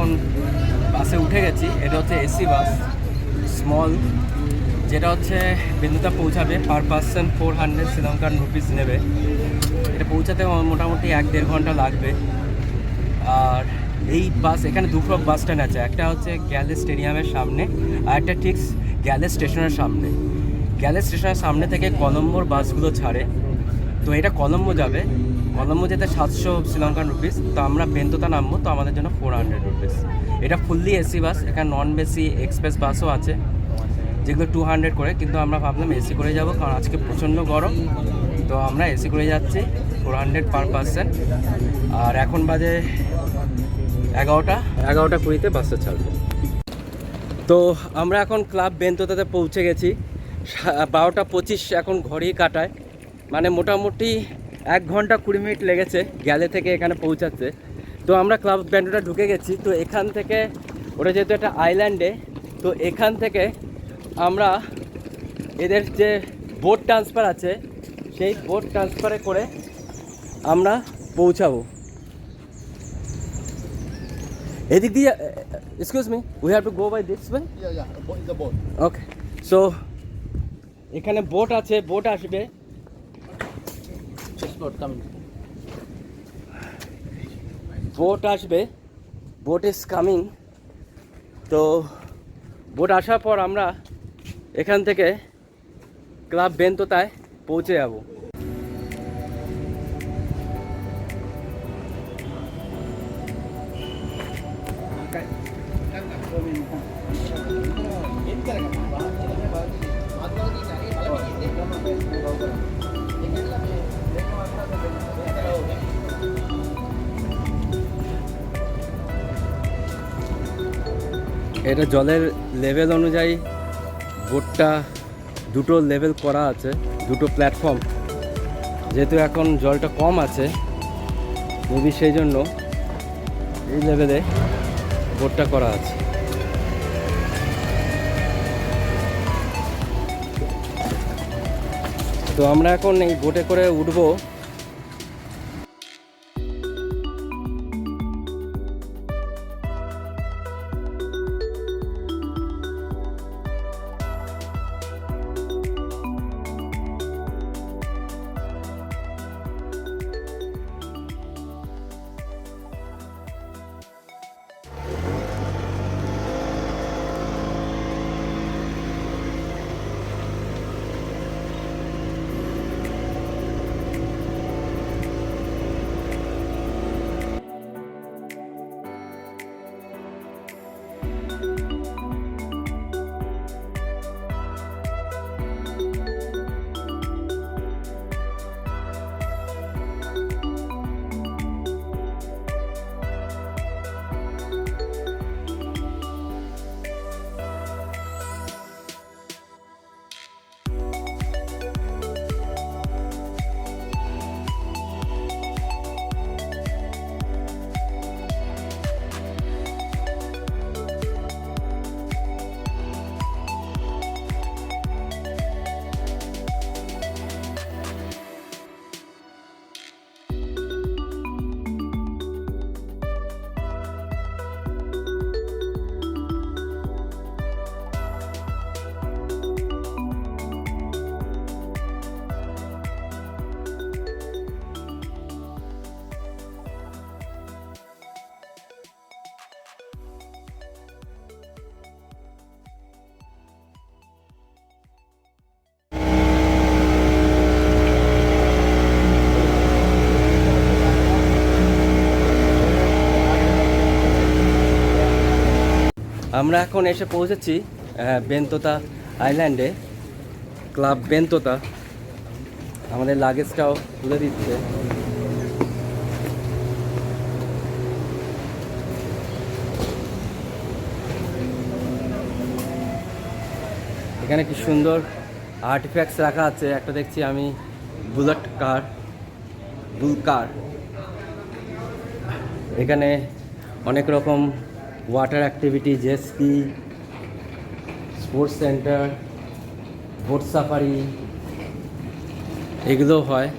এখন বাসে উঠে গেছি। এটা হচ্ছে এসি বাস স্মল, যেটা হচ্ছে বেন্তোতা পৌঁছাবে। পার পার্সন 400 শ্রীলঙ্কান রুপিস নেবে। এটা পৌঁছাতে মোটামুটি 1-1.5 ঘন্টা লাগবে। আর এই বাস, এখানে দুটো বাস স্ট্যান্ড আছে, একটা হচ্ছে গ্যালে স্টেডিয়ামের সামনে আর একটা ঠিক গ্যালে স্টেশনের সামনে। গ্যালে স্টেশনের সামনে থেকে কলম্বোর বাসগুলো ছাড়ে। তো এটা কলম্বো যাবে, কলম্বো যেতে 700 শ্রীলঙ্কান রুপিস। তো আমরা বেন্তোতা নামবো, তো আমাদের জন্য 400 রুপিস। এটা ফুললি এসি বাস। এখানে নন এসি এক্সপ্রেস বাসও আছে যেগুলো 200 করে, কিন্তু আমরা ভাবলাম এসি করে যাব, কারণ আজকে প্রচণ্ড গরম। তো আমরা এসি করে যাচ্ছি, 400 পার পার্সন। আর এখন বাজে 11:20 বাসটা ছাড়বে। তো আমরা এখন ক্লাব বেন্তোতাতে পৌঁছে গেছি। 12:25 এখন ঘড়ি কাটায়, মানে মোটামুটি 1 ঘন্টা 20 মিনিট লেগেছে গ্যালে থেকে এখানে পৌঁছাচ্ছে। তো আমরা ক্লাব বেন্টোটা ঢুকে গেছি। তো এখান থেকে, ওটা যেহেতু একটা আইল্যান্ডে, তো এখান থেকে আমরা এদের যে বোট ট্রান্সফার আছে, সেই বোট ট্রান্সফারে করে আমরা পৌঁছাবো। এদিক দিয়ে, excuse me, we have to go by this way? The boat. Okay, so এখানে বোট আছে, বোট আসবে। বোট আসবে, বোট ইজ কামিং। তো বোট আসার পর আমরা এখান থেকে ক্লাব বেন্তোতায় পৌঁছে যাব। এটা জলের লেভেল অনুযায়ী বোটটা দুটো লেভেল করা আছে, দুটো প্ল্যাটফর্ম। যেহেতু এখন জলটা কম আছে, মেবি সেই জন্য এই লেভেলে বোটটা করা আছে। তো আমরা এখন এই বোটে করে উঠবো। আমরা এখন এসে পৌঁছেছি বেন্তোতা আইল্যান্ডে, ক্লাব বেন্তোতা। আমাদের লাগেজটাও তুলে দিচ্ছে। এখানে কি সুন্দর আর্টিফ্যাক্টস রাখা আছে। একটা দেখছি আমি বুল কার। এখানে অনেক রকম water activity, jet ski, sports centre, boat safari, এগুলো হয়।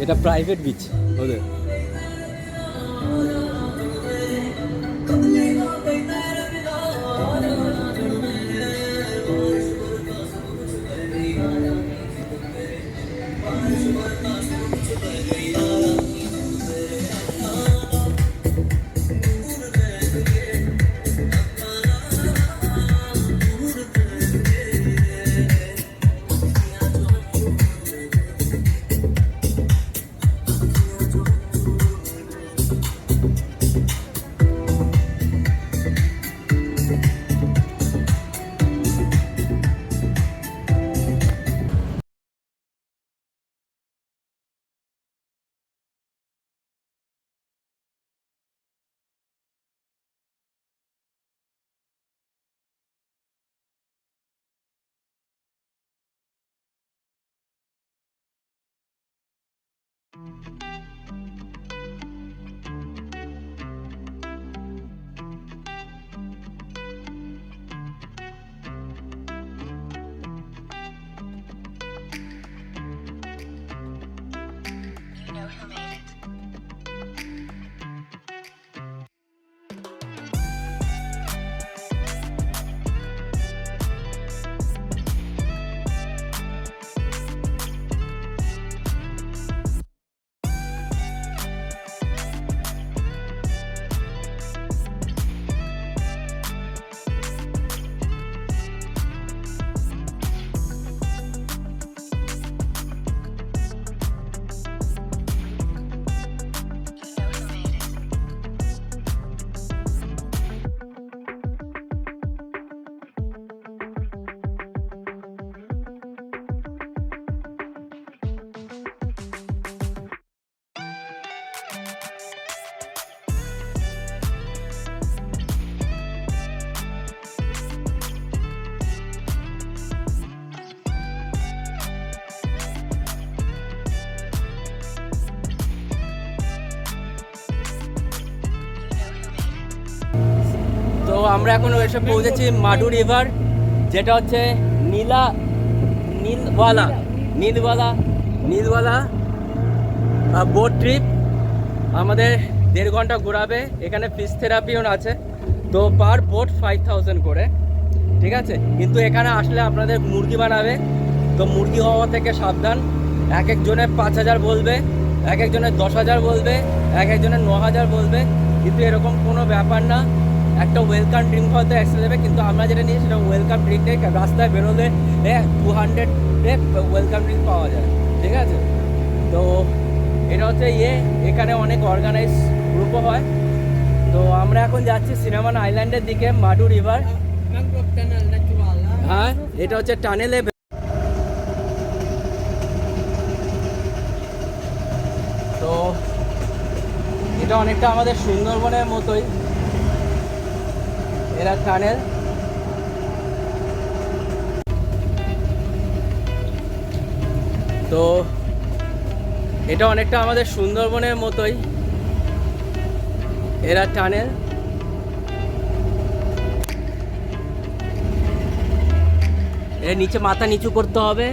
এটা প্রাইভেট বিচ ওদের। তো আমরা এখন এসে পৌঁছেছি মাডু রিভার, যেটা হচ্ছে নীলওয়ালা বোট ট্রিপ। আমাদের 1.5 ঘন্টা ঘোরাবে। এখানে ফিশ থেরাপিও আছে। তো পার বোট 5000 করে, ঠিক আছে। কিন্তু এখানে আসলে আপনাদের মুরগি বানাবে, তো মুরগি হওয়া থেকে সাবধান। এক একজনের 5000 বলবে, এক একজনের 10,000 বলবে, এক একজনের 9000 বলবে। কিন্তু এরকম কোনো ব্যাপার না। একটা ওয়েলকাম ড্রিঙ্ক হয়তো এক্সট্রা দেবে, কিন্তু আমরা যেটা নিই সেটা ওয়েলকাম ড্রিঙ্ক নেই। রাস্তায় বেরোলে 200 ওয়েলকাম ড্রিঙ্ক পাওয়া যায়, ঠিক আছে। তো এটা হচ্ছে এখানে অনেক অর্গানাইজ গ্রুপও হয়। তো আমরা এখন যাচ্ছি সিনেমান আইল্যান্ডের দিকে, মাডু রিভার। হ্যাঁ, এটা হচ্ছে টানেলে। তো এটা অনেকটা আমাদের সুন্দরবনের মতোই, এরা টানেল। তো এটা অনেকটা আমাদের সুন্দরবনের মতোই, এরা টানেল। এর নিচে মাথা নিচু করতে হবে।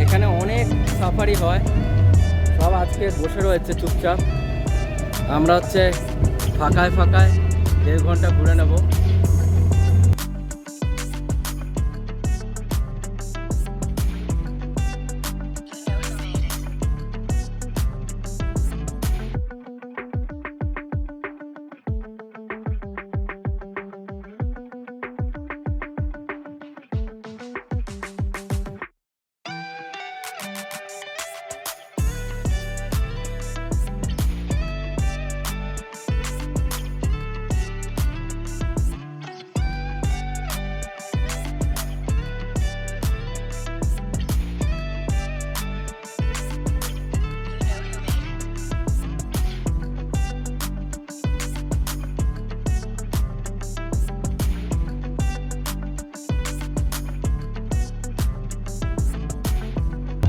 এখানে অনেক সাফারি হয়, সব আজকে বসে রয়েছে চুপচাপ। আমরা হচ্ছে ফাঁকায় 1.5 ঘন্টা ঘুরে নেব।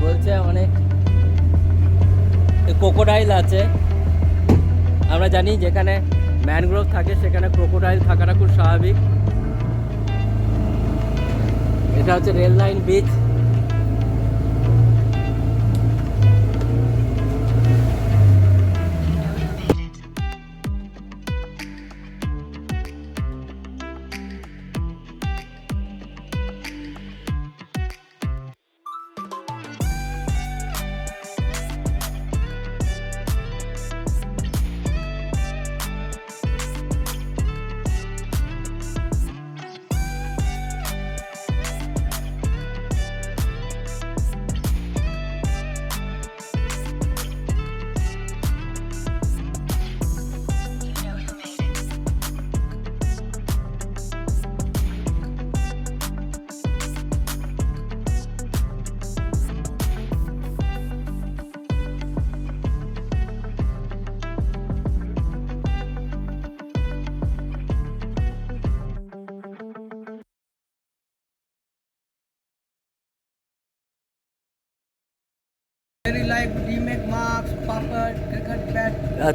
বলছে অনেক ক্রোকোডাইল আছে। আমরা জানি যেখানে ম্যানগ্রোভ থাকে সেখানে ক্রোকোডাইল থাকাটা খুব স্বাভাবিক। এটা হচ্ছে রেল লাইন বিচ।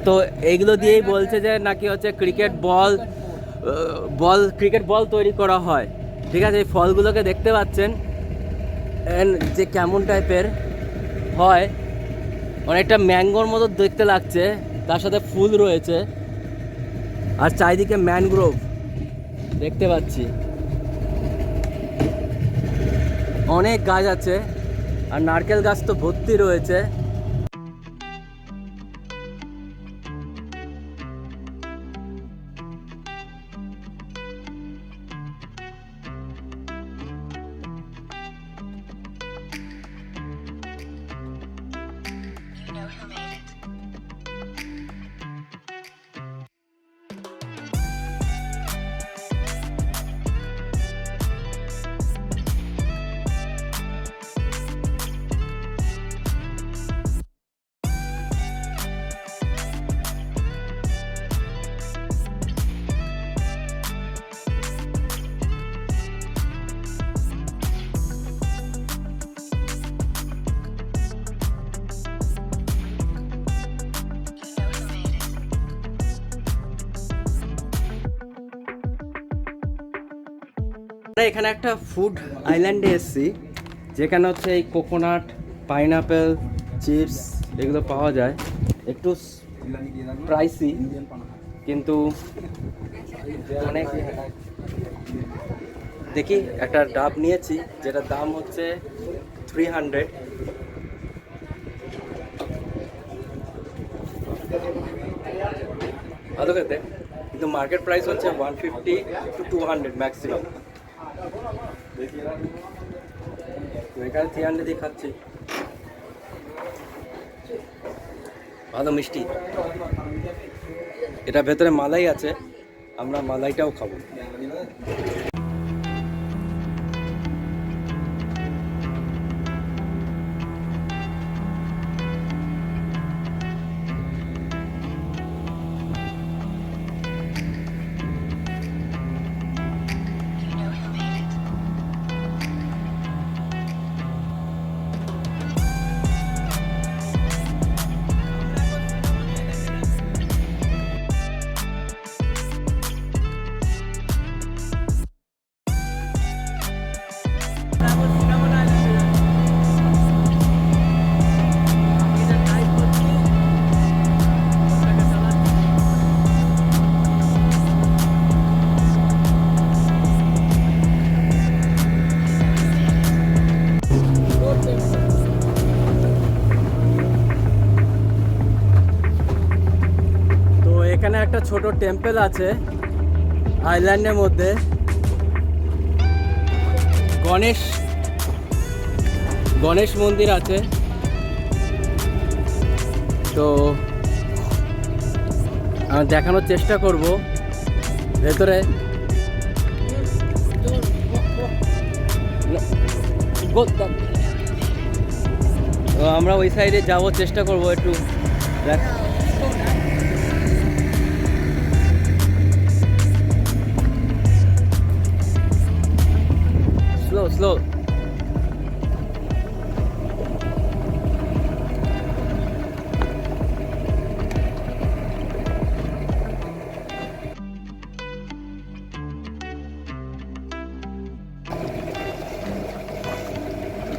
তো এইগুলো দিয়েই বলছে যে নাকি হচ্ছে ক্রিকেট বল তৈরি করা হয়। ঠিক আছে, এই ফলগুলোকে দেখতে পাচ্ছেন যে কেমন টাইপের হয়, অনেকটা ম্যাঙ্গোর মতো দেখতে লাগছে, তার সাথে ফুল রয়েছে আর চারিদিকে ম্যানগ্রোভ দেখতে পাচ্ছি, অনেক গাছ আছে আর নারকেল গাছ তো ভর্তি রয়েছে। এখানে একটা ফুড আইল্যান্ডে এসেছি যেখানে হচ্ছে এই কোকোনাট, পাইনাপেল, চিপস এগুলো পাওয়া যায়। একটু প্রাইসি কিন্তু অনেক। দেখি একটা ডাব নিয়েছি যেটার দাম হচ্ছে 300। ভালো খেতে, কিন্তু মার্কেট প্রাইস হচ্ছে 150 to 200 ম্যাক্সিমাম। তো এখানে 300 দিয়ে খাচ্ছি, ভালো মিষ্টি। এটা ভেতরে মালাই আছে, আমরা মালাইটাও খাবো। এখানে একটা ছোট টেম্পল আছে আইল্যান্ডের মধ্যে, গণেশ মন্দির আছে। তো আমি দেখানোর চেষ্টা করব ভেতরে। তো আমরা ওই সাইডে যাওয়ার চেষ্টা করব একটু। স্লো।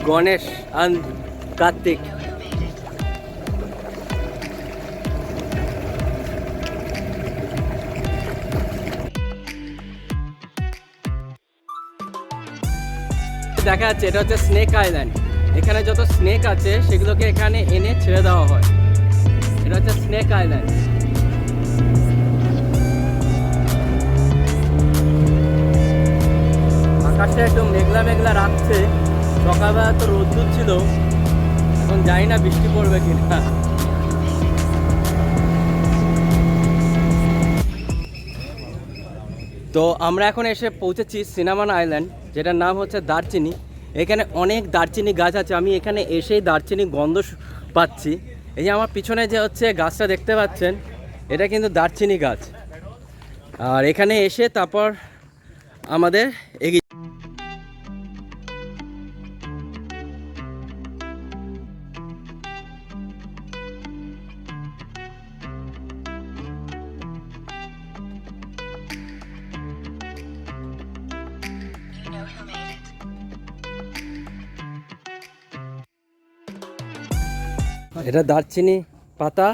Ganesh and Kartik. দেখা যাচ্ছে এটা হচ্ছে স্নেক আইল্যান্ড। এখানে যত স্নেক আছে সেগুলোকে এখানে এনে ছেড়ে দেওয়া হয়। এটা হচ্ছে স্নেক আইল্যান্ড। আকাশটা একটু মেঘলা মেঘলা রাখছে। সকালবেলা তো রোদ্দুর ছিল, এখন জানি না বৃষ্টি পড়বে কিনা। তো আমরা এখন এসে পৌঁছেছি সিনামান আইল্যান্ড, যেটার নাম হচ্ছে দারচিনি। এখানে অনেক দারচিনি গাছ আছে। আমি এখানে এসেই দারচিনি গন্ধ পাচ্ছি। এই যে আমার পিছনে যে হচ্ছে গাছটা দেখতে পাচ্ছেন, এটা কিন্তু দারচিনি গাছ। আর এখানে এসে তারপর আমাদের এগিয়ে এটা দারচিনি পাতা,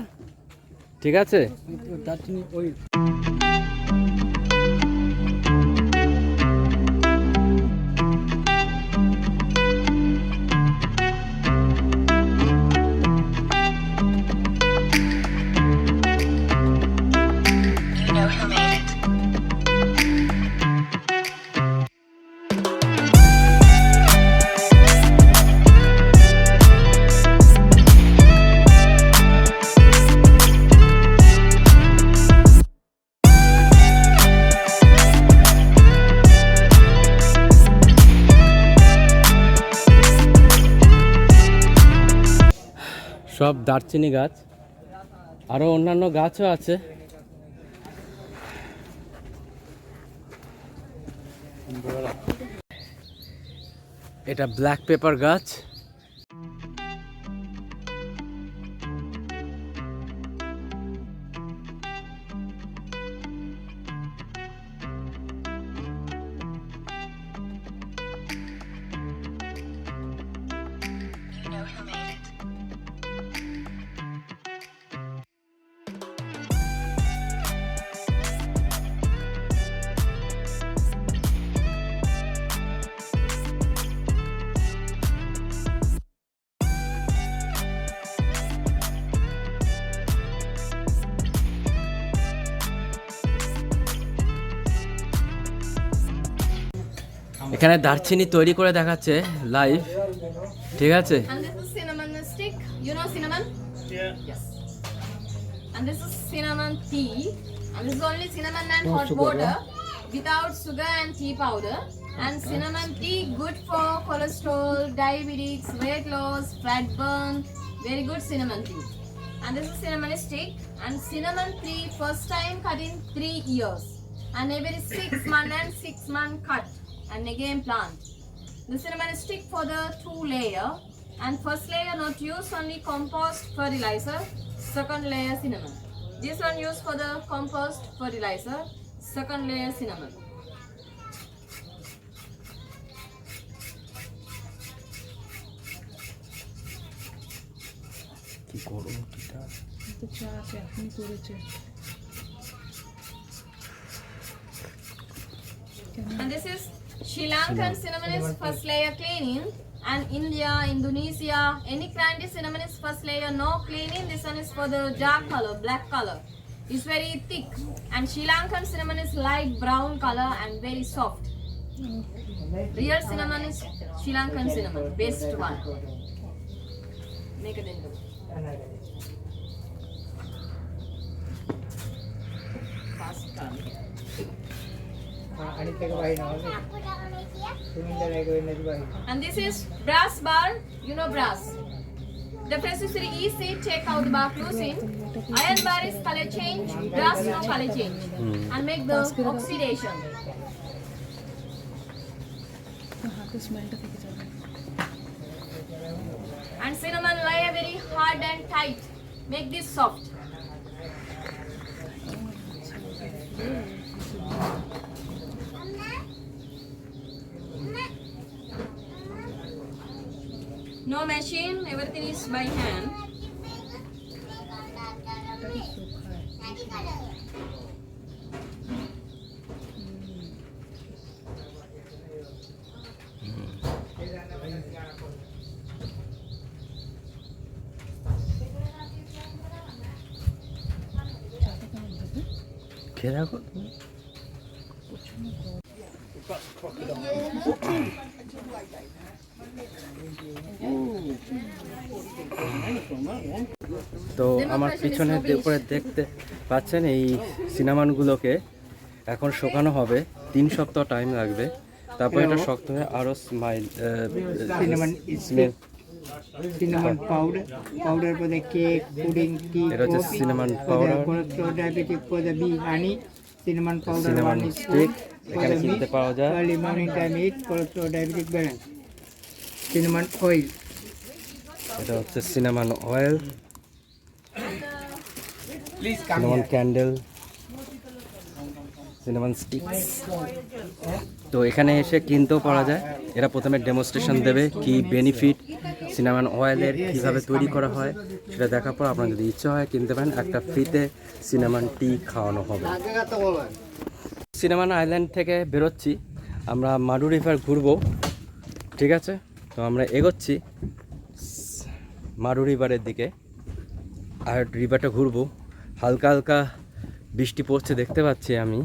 ঠিক আছে। দারচিনি ওই সব দারচিনি গাছ, আরও অন্যান্য গাছও আছে। এটা ব্ল্যাক পেপার গাছ। এখানে দারচিনি তৈরি করে দেখাচ্ছে লাইভ, ঠিক আছে। And this is cinnamon stick. You know cinnamon? Yeah. Yes. And this is cinnamon tea. And this is only cinnamon and hot water without sugar and tea powder. And cinnamon tea good for cholesterol, diabetes, weight loss, fat burn. Very good cinnamon tea. And this is cinnamon stick. And cinnamon tree first time cut in 3 years. And every 6 month and 6 month cut. And again plant. The cinnamon stick for the 2 layer, and first layer not use only compost fertilizer, second layer cinnamon. This one used for the compost fertilizer, second layer cinnamon. And this is Sri Lankan cinnamon is first layer cleaning, and India, Indonesia, any country cinnamon is first layer no cleaning. This one is for the dark color, black color. It's very thick, and Sri Lankan cinnamon is light brown color and very soft. Real cinnamon is Sri Lankan cinnamon, best one. Make it into. Fast turn. And this is brass bar. You know brass. The process is very easy. Take out the bar, close in. Iron bar is color change. Brass no color change. And make the oxidation. And cinnamon layer very hard and tight. Make this soft. No machine, everything is by hand. খেয়ে দেখো তো আমার পিছনের উপরে দেখতে পাচ্ছেন এই সিনামানগুলোকে এখন শুকানো হবে 3 সপ্তাহ টাইম লাগবে তারপর এটা শক্ত হয়ে আরো cinnamon powder for the cake, pudding, tea, এটা হচ্ছে coffee. cinnamon For powder. the cholesterol diabetic, for the bee honey, cinnamon powder Cinnamon 1 stick, for এখানে the কিনতে meat, পাওয়া যায়। early morning time eat, cholesterol diabetic balance. Cinnamon oil. এটা হচ্ছে সিনামান oil সিনামান candle সিনামান sticks তো এখানে এসে কিনতেও পাওয়া যায় এরা প্রথমে ডেমনস্ট্রেশন দেবে কি বেনিফিট সিনামান অয়েলের কীভাবে তৈরি করা হয় সেটা দেখার পর আপনার যদি ইচ্ছা হয় কিনতে পারেন একটা ফ্রিতে সিনামান টি খাওয়ানো হবে সিনামান আইল্যান্ড থেকে বেরোচ্ছি আমরা মাডু রিভার ঘুরবো ঠিক আছে তো আমরা এগোচ্ছি মাডু রিভারের দিকে আর রিভারটা ঘুরবো হালকা হালকা বৃষ্টি পড়ছে দেখতে পাচ্ছি আমি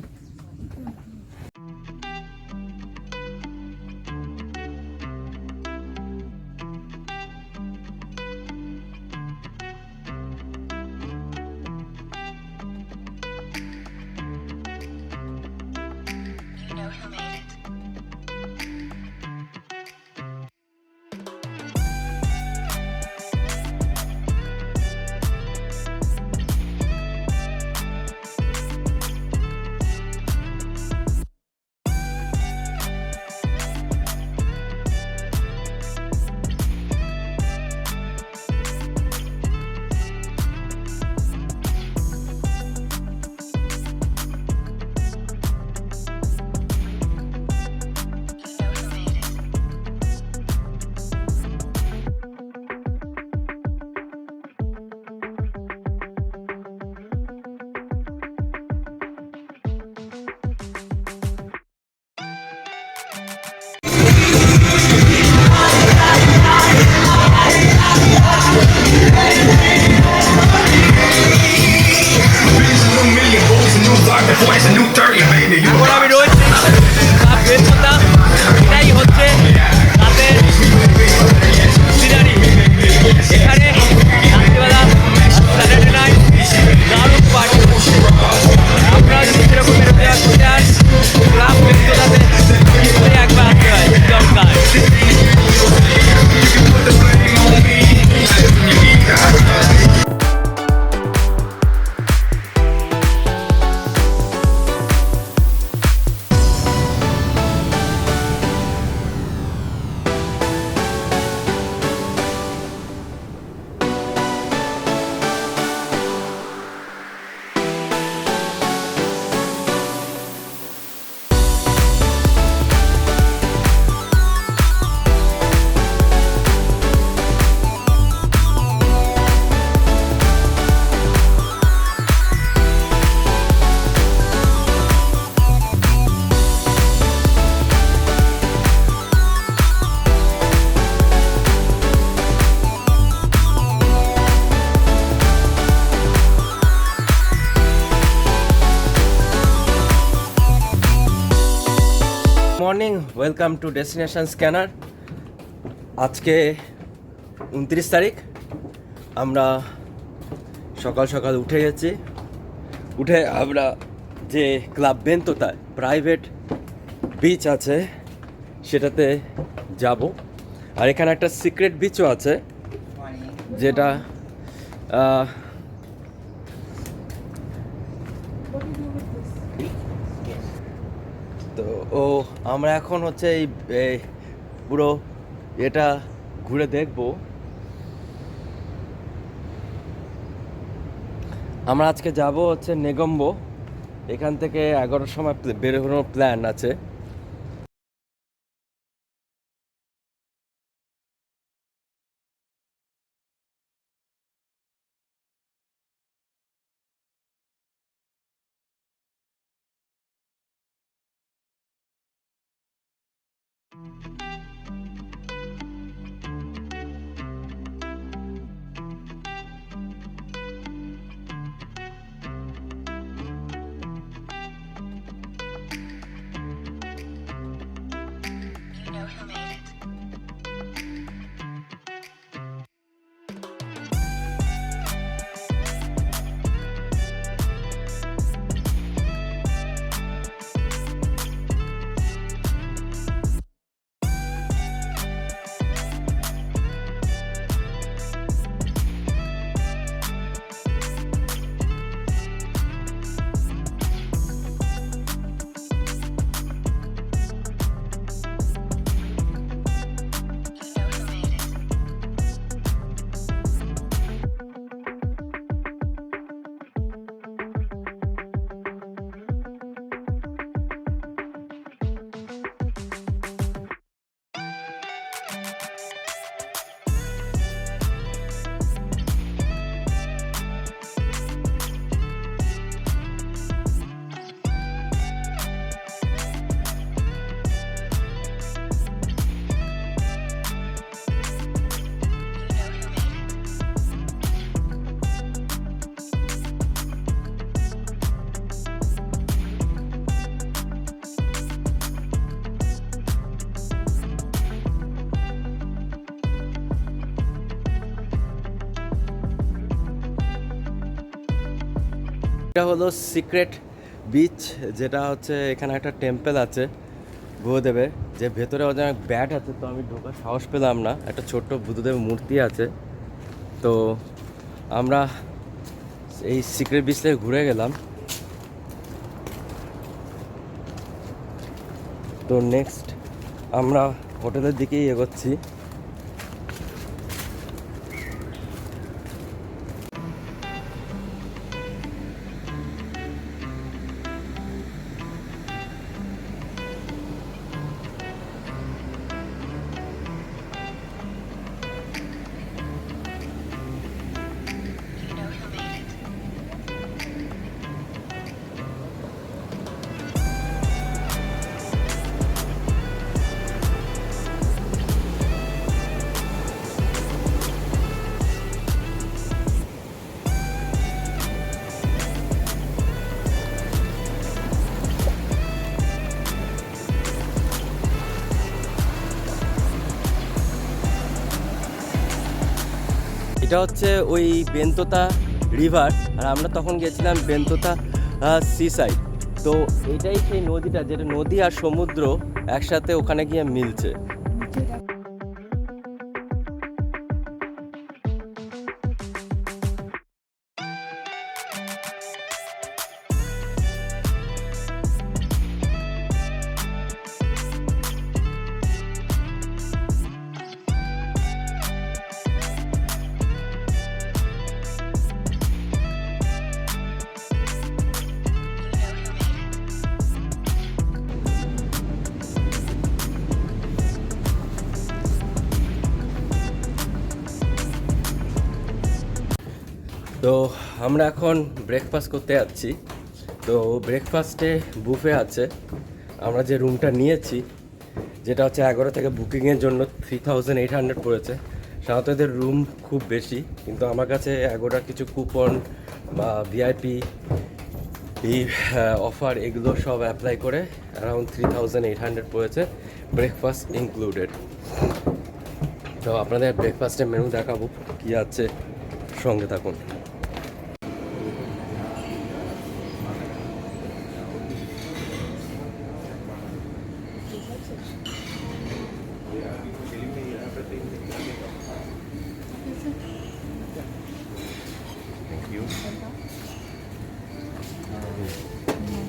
এখন আমি রয়েছি ক্লাব বেন্তোতা এটাই হচ্ছে ক্লাবের সিনারি এখানে রাত্রিবেলা স্যাটারডে নাইট দারুণ পার্টি করছে আপনারা যদি সেরকম বেরোতে করতে আস ক্লাব বেন্তোতাতে একবার আসতে হয় দরকার morning welcome to destination scanner আজকে 29 তারিখ আমরা সকাল সকাল উঠে গেছি উঠে আমরা যে ক্লাব বেন্তোতায় প্রাইভেট বিচ আছে সেটাতে যাব আর এখানে একটা সিক্রেট বিচও আছে যেটা তো আমরা এখন হচ্ছে এই পুরো এটা ঘুরে দেখব আমরা আজকে যাব হচ্ছে নেগম্বো এখান থেকে 11টার সময় বেরোনোর প্ল্যান আছে এটা হলো সিক্রেট বিচ, যেটা হচ্ছে এখানে একটা টেম্পল আছে বুদ্ধদেবের, যে ভেতরে অনেক ব্যাট আছে, তো আমি ঢোকার সাহস পেলাম না। একটা ছোট্ট বুদ্ধদেবের মূর্তি আছে। তো আমরা এই সিক্রেট বিচ থেকে ঘুরে গেলাম। তো নেক্সট আমরা হোটেলের দিকেই এগোচ্ছি। এটা হচ্ছে ওই বেন্তোতা রিভার, আর আমরা তখন গেছিলাম বেন্তোতা সি সাইড। তো এটাই সেই নদীটা, যেটা নদী আর সমুদ্র একসাথে ওখানে গিয়ে মিলছে। তো আমরা এখন ব্রেকফাস্ট করতে যাচ্ছি। তো ব্রেকফাস্টে বুফে আছে। আমরা যে রুমটা নিয়েছি, যেটা হচ্ছে 11 থেকে বুকিংয়ের জন্য 3800 পড়েছে। সাধারণত এদের রুম খুব বেশি, কিন্তু আমার কাছে 11 কিছু কুপন বা ভিআইপি এই অফার এগুলো সব অ্যাপ্লাই করে অ্যারাউন্ড 3800 পড়েছে, ব্রেকফাস্ট ইনক্লুডেড। তো আপনাদের ব্রেকফাস্টের মেনু দেখাবো কী আছে, সঙ্গে থাকুন।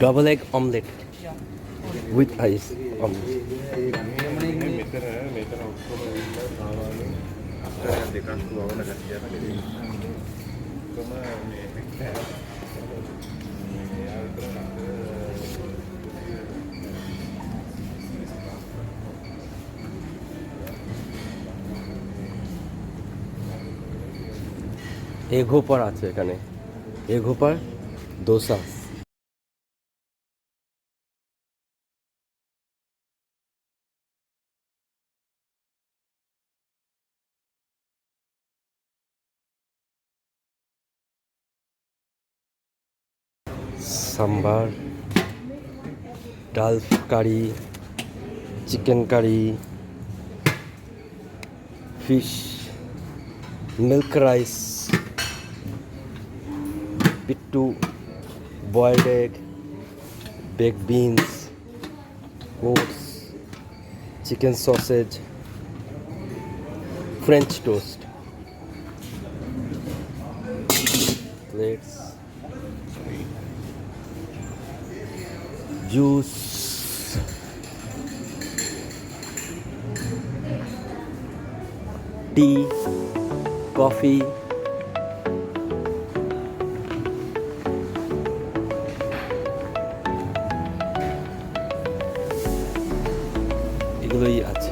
Double egg omelette with ice omelette. Egg hopper আছে এখানে, এগ হোপার, দোসা। सांबार, डाल curry, chicken curry, fish, milk rice, pittu, boiled egg, baked beans, oats, chicken sausage, French toast, plates, juice, tea, coffee, এগুলোই আছে।